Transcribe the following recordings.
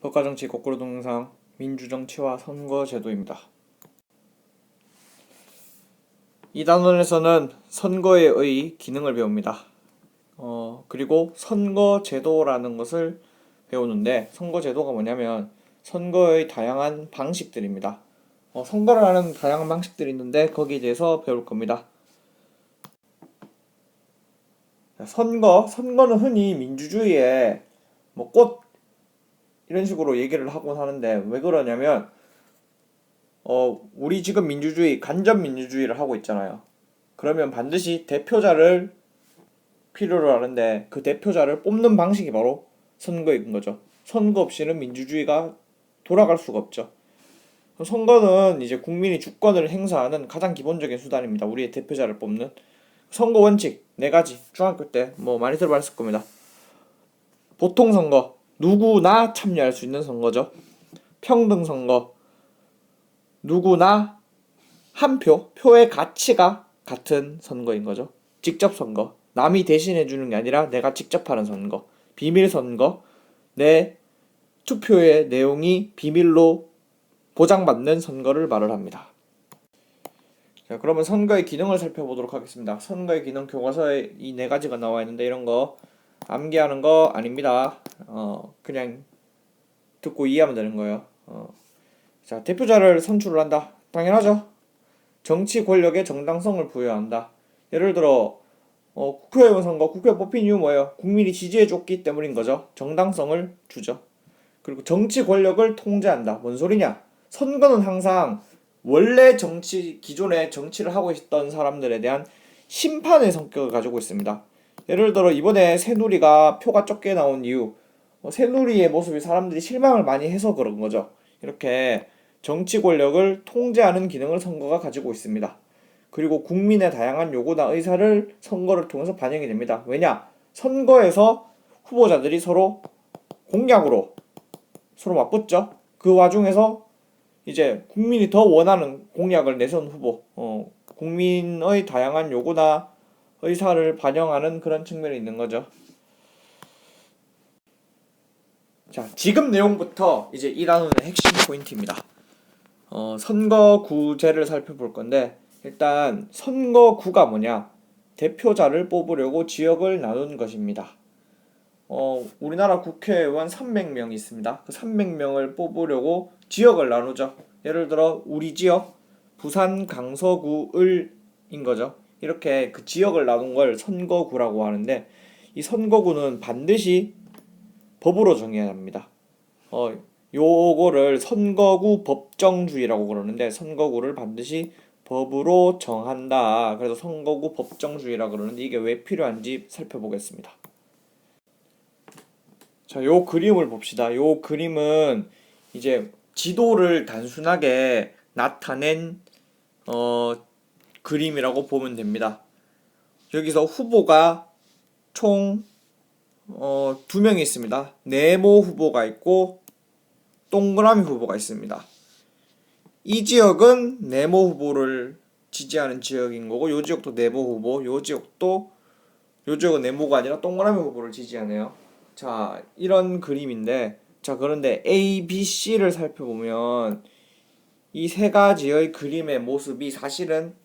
국가정치 거꾸로 동영상 민주정치와 선거제도입니다. 이 단원에서는 선거의 의 기능을 배웁니다. 그리고 선거제도라는 것을 배우는데, 선거제도가 뭐냐면 선거의 다양한 방식들입니다. 선거를 하는 다양한 방식들이 있는데 거기에 대해서 배울 겁니다. 선거는 흔히 민주주의의 꽃 이런 식으로 얘기를 하곤 하는데, 왜 그러냐면 우리 지금 민주주의, 간접 민주주의를 하고 있잖아요. 그러면 반드시 대표자를 필요로 하는데, 그 대표자를 뽑는 방식이 바로 선거인 거죠. 선거 없이는 민주주의가 돌아갈 수가 없죠. 선거는 이제 국민이 주권을 행사하는 가장 기본적인 수단입니다. 우리의 대표자를 뽑는. 선거 원칙 4가지 중학교 때 많이 들어봤을 겁니다. 보통선거, 누구나 참여할 수 있는 선거죠. 평등선거, 누구나 한 표, 표의 가치가 같은 선거인 거죠. 직접선거, 남이 대신해 주는 게 아니라 내가 직접 하는 선거. 비밀선거, 내 투표의 내용이 비밀로 보장받는 선거를 말을 합니다. 자, 그러면 선거의 기능을 살펴보도록 하겠습니다. 선거의 기능 교과서에 이 4가지가 나와 있는데, 이런 거 암기하는 거 아닙니다. 그냥 듣고 이해하면 되는 거예요. 자, 대표자를 선출을 한다. 당연하죠. 정치 권력에 정당성을 부여한다. 예를 들어 국회의원 선거, 국회 뽑힌 이유 뭐예요? 국민이 지지해줬기 때문인 거죠. 정당성을 주죠. 그리고 정치 권력을 통제한다. 뭔 소리냐? 선거는 항상 원래 기존에 정치를 하고 있던 사람들에 대한 심판의 성격을 가지고 있습니다. 예를 들어 이번에 새누리가 표가 적게 나온 이유, 새누리의 모습이 사람들이 실망을 많이 해서 그런 거죠. 이렇게 정치 권력을 통제하는 기능을 선거가 가지고 있습니다. 그리고 국민의 다양한 요구나 의사를 선거를 통해서 반영이 됩니다. 왜냐? 선거에서 후보자들이 서로 공약으로 서로 맞붙죠. 그 와중에서 이제 국민이 더 원하는 공약을 내세운 후보, 국민의 다양한 요구나 의사를 반영하는 그런 측면이 있는 거죠. 자, 지금 내용부터 이제 이 단원의 핵심 포인트입니다. 선거구제를 살펴볼 건데, 일단 선거구가 뭐냐? 대표자를 뽑으려고 지역을 나눈 것입니다. 우리나라 국회의원 300명이 있습니다. 그 300명을 뽑으려고 지역을 나누죠. 예를 들어 우리 지역 부산 강서구을인 거죠. 이렇게 그 지역을 나눈 걸 선거구라고 하는데, 이 선거구는 반드시 법으로 정해야 합니다. 요거를 선거구 법정주의라고 그러는데, 선거구를 반드시 법으로 정한다. 그래서 선거구 법정주의라고 그러는데, 이게 왜 필요한지 살펴보겠습니다. 자, 요 그림을 봅시다. 요 그림은 이제 지도를 단순하게 나타낸 그림이라고 보면 됩니다. 여기서 후보가 총 2명이 있습니다. 네모 후보가 있고 동그라미 후보가 있습니다. 이 지역은 네모 후보를 지지하는 지역인 거고, 요 지역도 네모 후보, 요 지역은 네모가 아니라 동그라미 후보를 지지하네요. 자, 이런 그림인데, 자, 그런데 A, B, C를 살펴보면 이 3가지의 그림의 모습이 사실은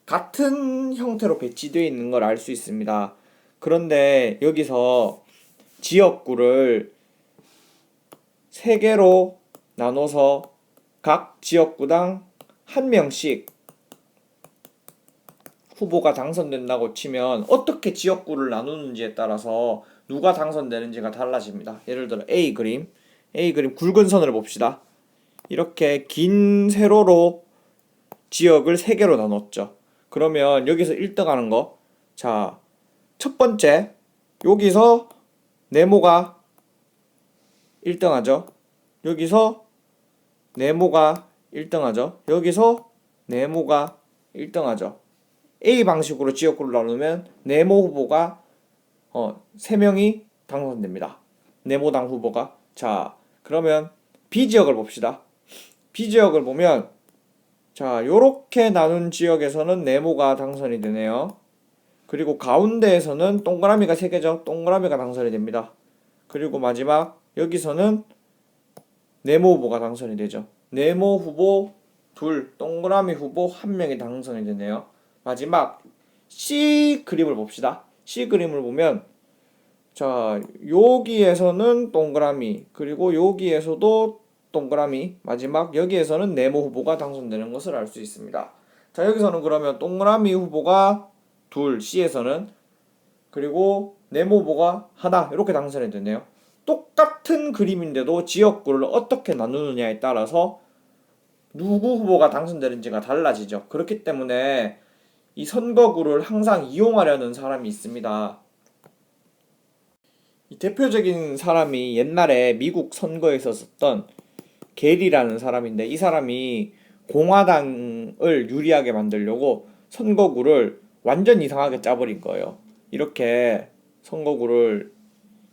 같은 형태로 배치되어 있는 걸 알 수 있습니다. 그런데 여기서 지역구를 3개로 나눠서 각 지역구당 1명씩 후보가 당선된다고 치면, 어떻게 지역구를 나누는지에 따라서 누가 당선되는지가 달라집니다. 예를 들어 A 그림 굵은 선을 봅시다. 이렇게 긴 세로로 지역을 3개로 나눴죠. 그러면 여기서 1등 하는 거, 자, 첫 번째 여기서 네모가 1등 하죠. 여기서 네모가 1등 하죠. 여기서 네모가 1등 하죠. A 방식으로 지역구를 나누면 네모 후보가 3명이 당선됩니다. 네모당 후보가. 자, 그러면 B 지역을 봅시다. B 지역을 보면, 자, 요렇게 나눈 지역에서는 네모가 당선이 되네요. 그리고 가운데에서는 동그라미가 3개죠. 동그라미가 당선이 됩니다. 그리고 마지막 여기서는 네모 후보가 당선이 되죠. 네모 후보 둘, 동그라미 후보 한 명이 당선이 되네요. 마지막 C 그림을 봅시다. C 그림을 보면 자, 여기에서는 동그라미, 그리고 여기에서도 동그라미, 마지막 여기에서는 네모 후보가 당선되는 것을 알 수 있습니다. 자, 여기서는 그러면 동그라미 후보가 둘, C에서는, 그리고 네모 후보가 하나, 이렇게 당선이 되네요. 똑같은 그림인데도 지역구를 어떻게 나누느냐에 따라서 누구 후보가 당선되는지가 달라지죠. 그렇기 때문에 이 선거구를 항상 이용하려는 사람이 있습니다. 이 대표적인 사람이 옛날에 미국 선거에서 썼던 게리라는 사람인데, 이 사람이 공화당을 유리하게 만들려고 선거구를 완전 이상하게 짜버린 거예요. 이렇게 선거구를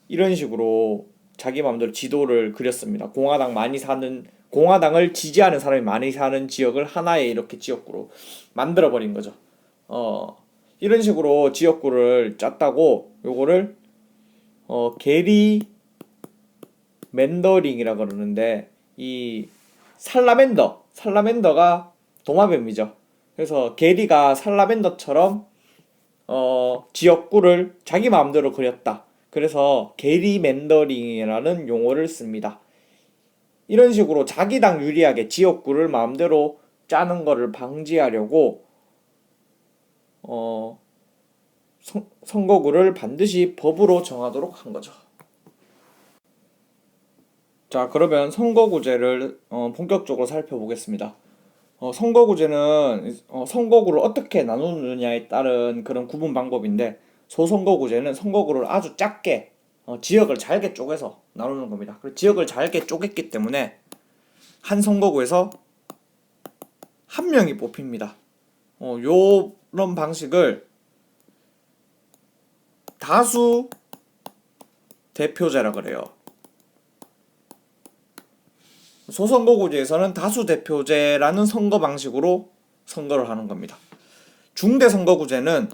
이런 식으로 자기 마음대로 지도를 그렸습니다. 공화당을 지지하는 사람이 많이 사는 지역을 하나의 이렇게 지역구로 만들어 버린 거죠. 이런 식으로 지역구를 짰다고 요거를 게리 맨더링이라 그러는데, 이 살라멘더가 도마뱀이죠. 그래서 게리가 살라멘더처럼 지역구를 자기 마음대로 그렸다. 그래서 게리 맨더링이라는 용어를 씁니다. 이런 식으로 자기 당 유리하게 지역구를 마음대로 짜는 거를 방지하려고 선거구를 반드시 법으로 정하도록 한 거죠. 자, 그러면 선거구제를 본격적으로 살펴보겠습니다. 선거구제는 선거구를 어떻게 나누느냐에 따른 그런 구분 방법인데, 소선거구제는 선거구를 아주 작게 지역을 잘게 쪼개서 나누는 겁니다. 그리고 지역을 잘게 쪼갰기 때문에 한 선거구에서 한 명이 뽑힙니다. 요런 방식을 다수 대표제라 그래요. 소선거구제에서는 다수 대표제라는 선거 방식으로 선거를 하는 겁니다. 중대 선거구제는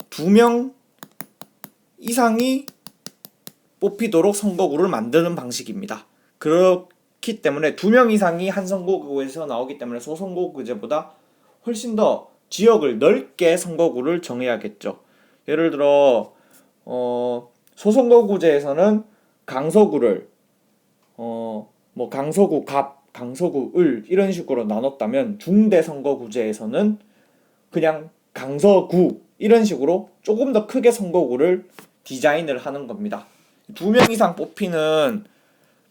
2명 이상이 뽑히도록 선거구를 만드는 방식입니다. 그렇기 때문에 2명 이상이 한 선거구에서 나오기 때문에 소선거구제보다 훨씬 더 지역을 넓게 선거구를 정해야겠죠. 예를 들어 소선거구제에서는 강서구를 뭐 강서구 갑, 강서구 을 이런 식으로 나눴다면, 중대 선거구제에서는 그냥 강서구 이런 식으로 조금 더 크게 선거구를 디자인을 하는 겁니다. 2명 이상 뽑히는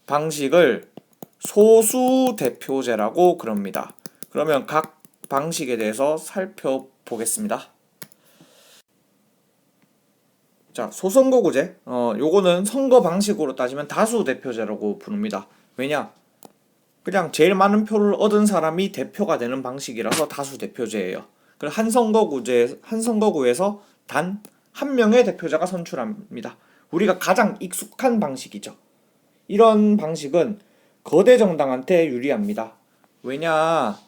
방식을 소수 대표제라고 그럽니다. 그러면 각 방식에 대해서 살펴보겠습니다. 자, 소선거구제. 요거는 선거 방식으로 따지면 다수 대표제라고 부릅니다. 왜냐? 그냥 제일 많은 표를 얻은 사람이 대표가 되는 방식이라서 다수 대표제예요. 그리고 한 선거구에서 단 한 명의 대표자가 선출합니다. 우리가 가장 익숙한 방식이죠. 이런 방식은 거대 정당한테 유리합니다. 왜냐?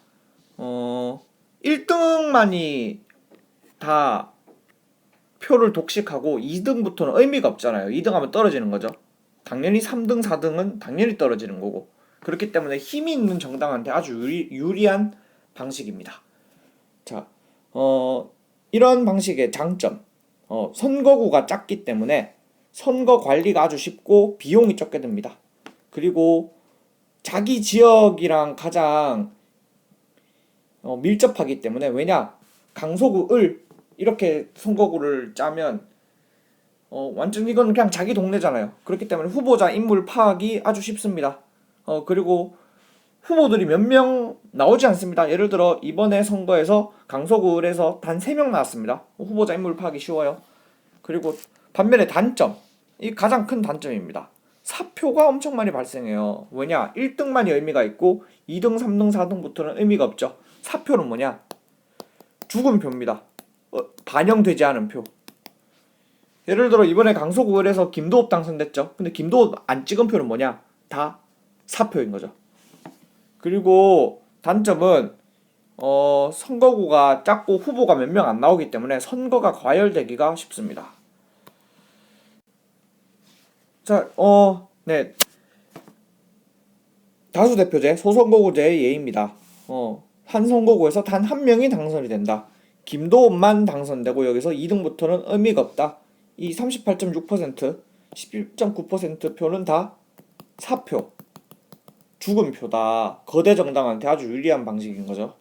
1등만이 다 표를 독식하고 2등부터는 의미가 없잖아요. 2등하면 떨어지는 거죠. 당연히 3등, 4등은 당연히 떨어지는 거고. 그렇기 때문에 힘이 있는 정당한테 아주 유리한 방식입니다. 자, 이런 방식의 장점. 선거구가 작기 때문에 선거 관리가 아주 쉽고 비용이 적게 듭니다. 그리고 자기 지역이랑 가장 밀접하기 때문에, 왜냐? 강서구 을 이렇게 선거구를 짜면 완전 이건 그냥 자기 동네잖아요. 그렇기 때문에 후보자 인물 파악이 아주 쉽습니다. 그리고 후보들이 몇 명 나오지 않습니다. 예를 들어 이번에 선거에서 강서구에서 단 3명 나왔습니다. 후보자 인물 파악이 쉬워요. 그리고 반면에 단점, 이 가장 큰 단점입니다. 사표가 엄청 많이 발생해요. 왜냐? 1등만이 의미가 있고 2등, 3등, 4등부터는 의미가 없죠. 사표는 뭐냐? 죽은 표입니다. 반영되지 않은 표. 예를 들어 이번에 강서구에서 김도읍 당선됐죠. 근데 김도읍 안 찍은 표는 뭐냐? 다 사표인 거죠. 그리고 단점은 선거구가 작고 후보가 몇 명 안 나오기 때문에 선거가 과열되기가 쉽습니다. 자, 네. 다수대표제, 소선거구제의 예입니다. 한 선거구에서 단 한 명이 당선이 된다. 김도읍만 당선되고 여기서 2등부터는 의미가 없다. 이 38.6%, 11.9% 표는 다 사표, 죽은 표다. 거대 정당한테 아주 유리한 방식인 거죠.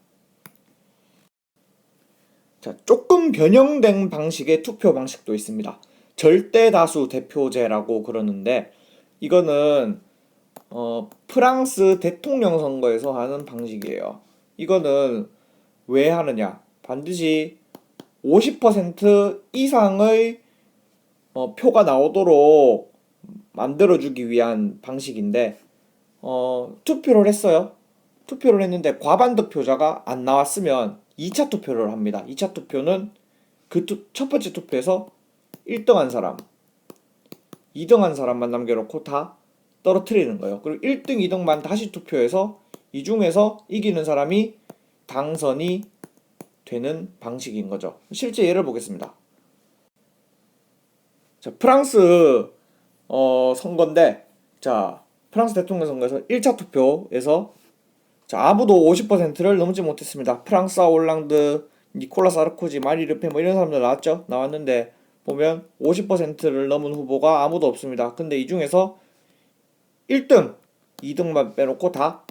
자, 조금 변형된 방식의 투표 방식도 있습니다. 절대다수 대표제라고 그러는데 이거는 프랑스 대통령 선거에서 하는 방식이에요. 이거는 왜 하느냐? 반드시 50% 이상의 표가 나오도록 만들어주기 위한 방식인데 투표를 했어요. 투표를 했는데 과반 득표자가 안 나왔으면 2차 투표를 합니다. 2차 투표는 그 첫 번째 투표에서 1등 한 사람, 2등 한 사람만 남겨놓고 다 떨어뜨리는 거예요. 그리고 1등, 2등만 다시 투표해서 이 중에서 이기는 사람이 당선이 되는 방식인 거죠. 실제 예를 보겠습니다. 자, 프랑스 선거인데, 자, 프랑스 대통령 선거에서 1차 투표에서 자, 아무도 50%를 넘지 못했습니다. 프랑스와 올랑드, 니콜라 사르코지, 마리 르펜 뭐 이런 사람들 나왔죠? 나왔는데 보면 50%를 넘은 후보가 아무도 없습니다. 근데 이 중에서 1등, 2등만 빼놓고 다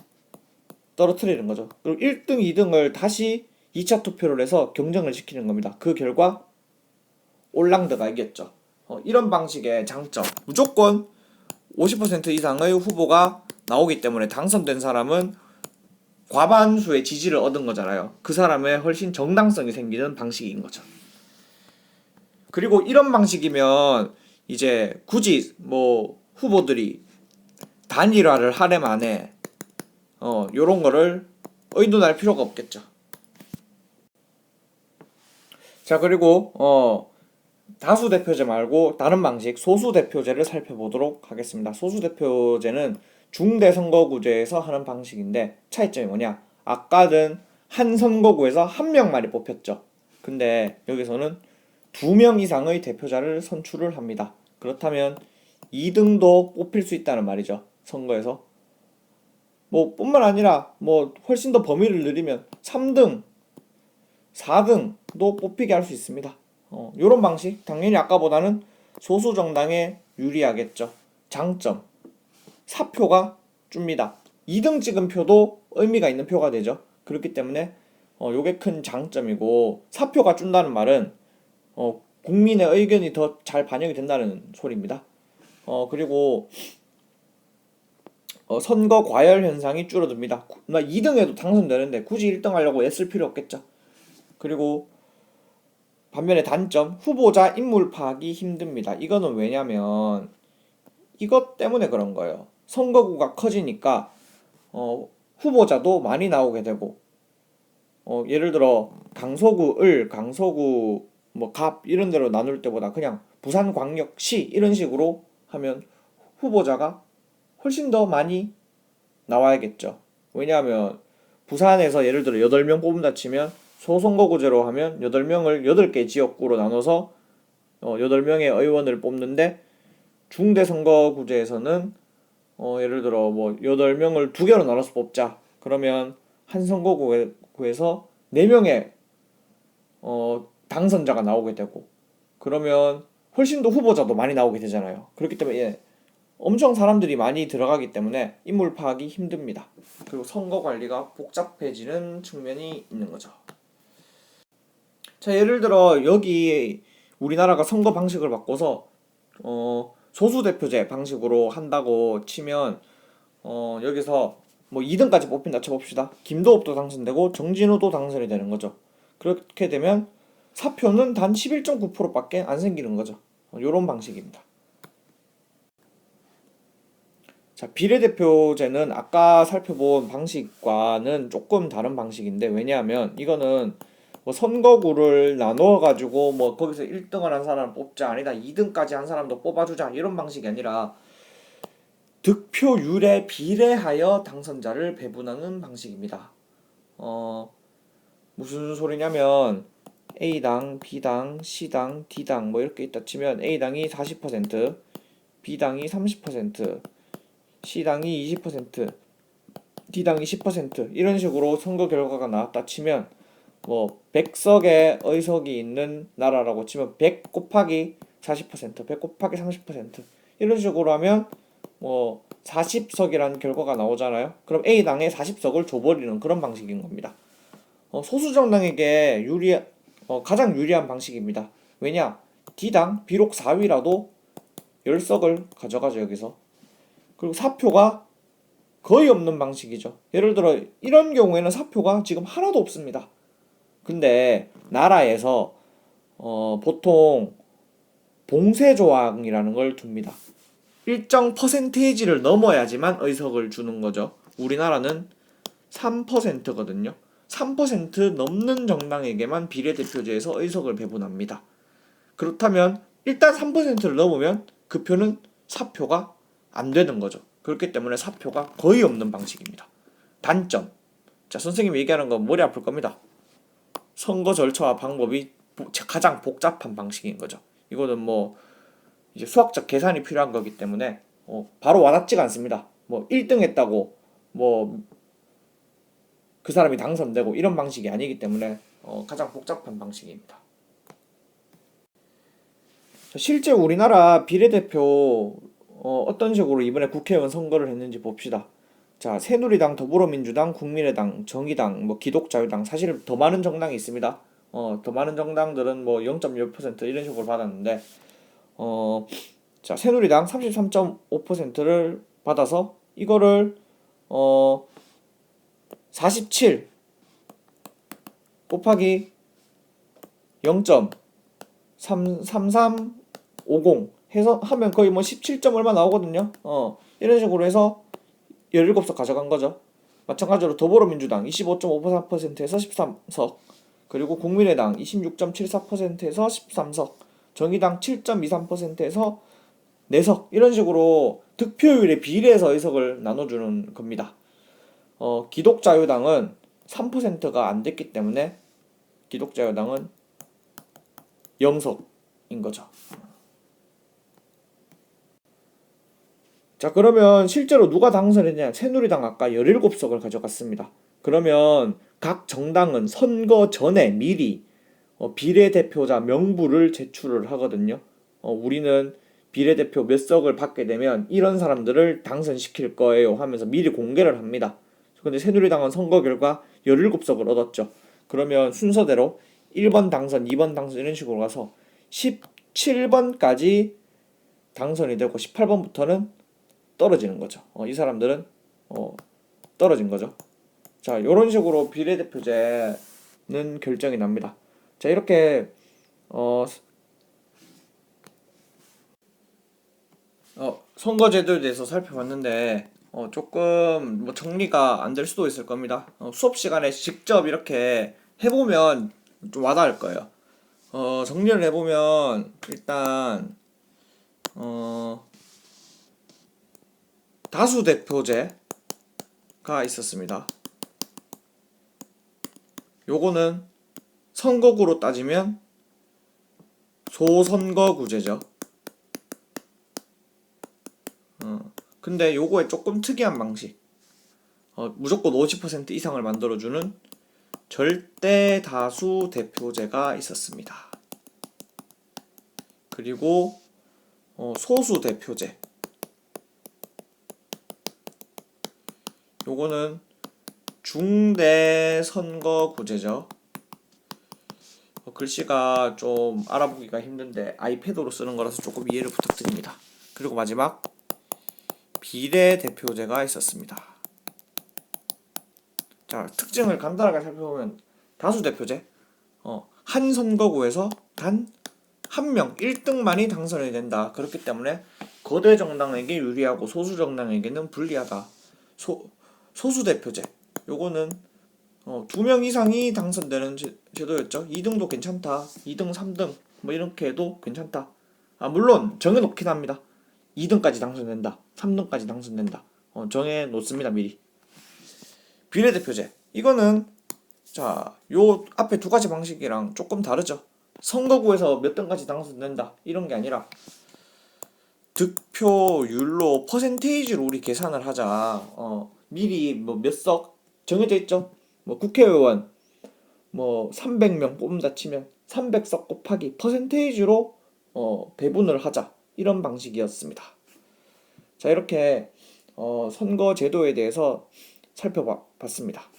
떨어뜨리는 거죠. 그리고 1등, 2등을 다시 2차 투표를 해서 경쟁을 시키는 겁니다. 그 결과 올랑드가 이겼죠. 이런 방식의 장점. 무조건 50% 이상의 후보가 나오기 때문에 당선된 사람은 과반수의 지지를 얻은 거잖아요. 그 사람의 훨씬 정당성이 생기는 방식인 거죠. 그리고 이런 방식이면 이제 굳이 뭐 후보들이 단일화를 하려 만에 요런 거를 의논할 필요가 없겠죠. 자, 그리고 다수대표제 말고 다른 방식 소수대표제를 살펴보도록 하겠습니다. 소수대표제는 중대선거구제에서 하는 방식인데 차이점이 뭐냐? 아까는 한 선거구에서 한 명만이 뽑혔죠. 근데 여기서는 2명 이상의 대표자를 선출을 합니다. 그렇다면 2등도 뽑힐 수 있다는 말이죠. 선거에서. 뭐 뿐만 아니라 뭐 훨씬 더 범위를 늘리면 3등, 4등도 뽑히게 할 수 있습니다. 요런 방식 당연히 아까보다는 소수 정당에 유리하겠죠. 장점, 사표가 줍니다. 2등 찍은 표도 의미가 있는 표가 되죠. 그렇기 때문에 요게 큰 장점이고, 사표가 준다는 말은 국민의 의견이 더 잘 반영이 된다는 소리입니다. 그리고 선거 과열 현상이 줄어듭니다. 나 2등에도 당선되는데 굳이 1등 하려고 애쓸 필요 없겠죠. 그리고 반면에 단점, 후보자 인물 파악이 힘듭니다. 이거는 왜냐면 이것 때문에 그런 거예요. 선거구가 커지니까 후보자도 많이 나오게 되고, 예를 들어 강서구 을, 강서구 뭐 갑 이런 데로 나눌 때보다 그냥 부산광역시 이런 식으로 하면 후보자가 훨씬 더 많이 나와야겠죠. 왜냐하면 부산에서 예를 들어 8명 뽑는다 치면 소선거구제로 하면 8명을 8개 지역구로 나눠서 8명의 의원을 뽑는데, 중대선거구제에서는 예를 들어 뭐 8명을 2개로 나눠서 뽑자. 그러면 한 선거구에서 4명의 당선자가 나오게 되고, 그러면 훨씬 더 후보자도 많이 나오게 되잖아요. 그렇기 때문에 엄청 사람들이 많이 들어가기 때문에 인물 파악이 힘듭니다. 그리고 선거 관리가 복잡해지는 측면이 있는 거죠. 자, 예를 들어 여기 우리나라가 선거 방식을 바꿔서 소수대표제 방식으로 한다고 치면 여기서 뭐 2등까지 뽑힌다 쳐봅시다. 김도읍도 당선되고 정진우도 당선이 되는 거죠. 그렇게 되면 사표는 단 11.9%밖에 안 생기는 거죠. 요런 방식입니다. 자, 비례대표제는 아까 살펴본 방식과는 조금 다른 방식인데, 왜냐하면 이거는 뭐 선거구를 나누어 가지고 뭐 거기서 1등을 한 사람 뽑자, 아니다 2등까지 한 사람도 뽑아주자 이런 방식이 아니라 득표율에 비례하여 당선자를 배분하는 방식입니다. 무슨 소리냐면 A당, B당, C당, D당 뭐 이렇게 있다 치면 A당이 40%, B당이 30%, C당이 20%, D당 20% 이런 식으로 선거 결과가 나왔다 치면 뭐 100석의 의석이 있는 나라라고 치면 100 곱하기 40%, 100 곱하기 30% 이런 식으로 하면 뭐 40석이라는 결과가 나오잖아요. 그럼 A당에 40석을 줘버리는 그런 방식인 겁니다. 소수 정당에게 가장 유리한 방식입니다. 왜냐? D당 비록 4위라도 10석을 가져가죠 여기서. 그리고 사표가 거의 없는 방식이죠. 예를 들어 이런 경우에는 사표가 지금 하나도 없습니다. 근데 나라에서 보통 봉쇄 조항이라는 걸 둡니다. 일정 퍼센테이지를 넘어야지만 의석을 주는 거죠. 우리나라는 3%거든요. 3% 넘는 정당에게만 비례대표제에서 의석을 배분합니다. 그렇다면 일단 3%를 넘으면 그 표는 사표가 안 되는 거죠. 그렇기 때문에 사표가 거의 없는 방식입니다. 단점. 자, 선생님이 얘기하는 건 머리 아플 겁니다. 선거 절차와 방법이 가장 복잡한 방식인 거죠. 이거는 뭐 이제 수학적 계산이 필요한 거기 때문에 바로 와닿지가 않습니다. 뭐 1등 했다고 뭐 그 사람이 당선되고 이런 방식이 아니기 때문에 가장 복잡한 방식입니다. 실제 우리나라 비례대표 어떤 식으로 이번에 국회의원 선거를 했는지 봅시다. 자, 새누리당, 더불어민주당, 국민의당, 정의당, 뭐 기독자유당 사실 더 많은 정당이 있습니다. 더 많은 정당들은 뭐 0.1% 이런 식으로 받았는데 자, 새누리당 33.5%를 받아서 이거를 47 곱하기 0.3350 해서 하면 거의 뭐 17점 얼마 나오거든요. 이런 식으로 해서 17석 가져간 거죠. 마찬가지로 더불어민주당 25.54%에서 13석, 그리고 국민의당 26.74%에서 13석, 정의당 7.23%에서 4석, 이런 식으로 득표율에 비례해서 의석을 나눠주는 겁니다. 기독자유당은 3%가 안 됐기 때문에 기독자유당은 0석인 거죠. 자, 그러면 실제로 누가 당선했냐? 새누리당 아까 17석을 가져갔습니다. 그러면 각 정당은 선거 전에 미리 비례대표자 명부를 제출을 하거든요. 우리는 비례대표 몇 석을 받게 되면 이런 사람들을 당선시킬 거예요 하면서 미리 공개를 합니다. 근데 새누리당은 선거 결과 17석을 얻었죠. 그러면 순서대로 1번 당선, 2번 당선 이런 식으로 가서 17번까지 당선이 되고 18번부터는 떨어지는 거죠. 이 사람들은 떨어진 거죠. 자, 이런 식으로 비례대표제는 결정이 납니다. 자, 이렇게 선거제도에 대해서 살펴봤는데 조금 뭐 정리가 안 될 수도 있을 겁니다. 수업 시간에 직접 이렇게 해보면 좀 와닿을 거예요. 정리를 해보면 일단 다수대표제가 있었습니다. 요거는 선거구로 따지면 소선거구제죠. 근데 요거에 조금 특이한 방식, 무조건 50% 이상을 만들어주는 절대 다수 대표제가 있었습니다. 그리고 소수 대표제, 요거는 중대 선거구제죠. 글씨가 좀 알아보기가 힘든데 아이패드로 쓰는 거라서 조금 이해를 부탁드립니다. 그리고 마지막 비례대표제가 있었습니다. 자, 특징을 간단하게 살펴보면 다수대표제, 한 선거구에서 단 한 명 1등만이 당선이 된다. 그렇기 때문에 거대 정당에게 유리하고 소수 정당에게는 불리하다. 소수대표제, 요거는 2명 이상이 당선되는 제도였죠. 2등도 괜찮다, 2등 3등 뭐 이렇게 해도 괜찮다. 물론 정해놓긴 합니다. 2등까지 당선된다, 3등까지 당선된다, 정해놓습니다 미리. 비례대표제, 이거는 자, 요 앞에 두 가지 방식이랑 조금 다르죠. 선거구에서 몇 등까지 당선된다 이런 게 아니라 득표율로 퍼센테이지로 우리 계산을 하자. 미리 뭐 몇 석 정해져 있죠. 뭐 국회의원 뭐 300명 뽑는다 치면 300석 곱하기 퍼센테이지로 배분을 하자 이런 방식이었습니다. 자, 이렇게 선거 제도에 대해서 살펴봤습니다.